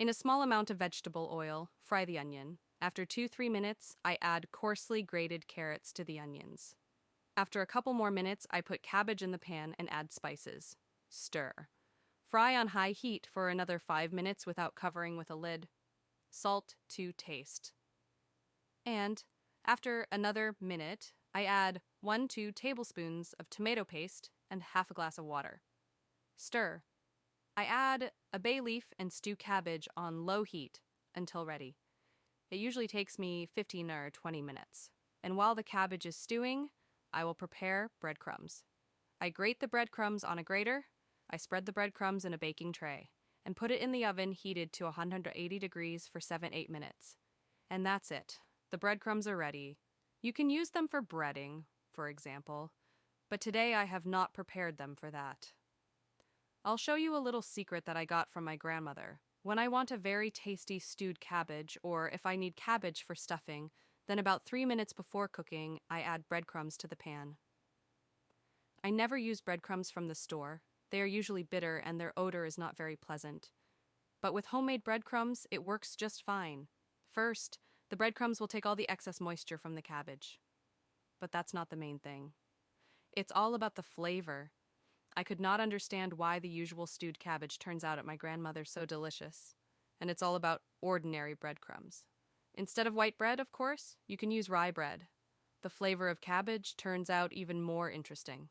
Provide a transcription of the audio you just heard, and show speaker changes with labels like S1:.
S1: In a small amount of vegetable oil, fry the onion. After 2-3 minutes, I add coarsely grated carrots to the onions. After a couple more minutes, I put cabbage in the pan and add spices. Stir. Fry on high heat for another 5 minutes without covering with a lid. Salt to taste. And after another minute, I add 1-2 tablespoons of tomato paste and half a glass of water. Stir. I add a bay leaf and stew cabbage on low heat until ready. It usually takes me 15 or 20 minutes. And while the cabbage is stewing, I will prepare breadcrumbs. I grate the breadcrumbs on a grater. I spread the breadcrumbs in a baking tray and put it in the oven heated to 180 degrees for 7-8 minutes. And that's it. The breadcrumbs are ready. You can use them for breading, for example, but today I have not prepared them for that. I'll show you a little secret that I got from my grandmother. When I want a very tasty stewed cabbage, or if I need cabbage for stuffing, then about 3 minutes before cooking, I add breadcrumbs to the pan. I never use breadcrumbs from the store. They are usually bitter and their odor is not very pleasant. But with homemade breadcrumbs, it works just fine. First, the breadcrumbs will take all the excess moisture from the cabbage. But that's not the main thing. It's all about the flavor. I could not understand why the usual stewed cabbage turns out at my grandmother's so delicious. And it's all about ordinary breadcrumbs. Instead of white bread, of course, you can use rye bread. The flavor of cabbage turns out even more interesting.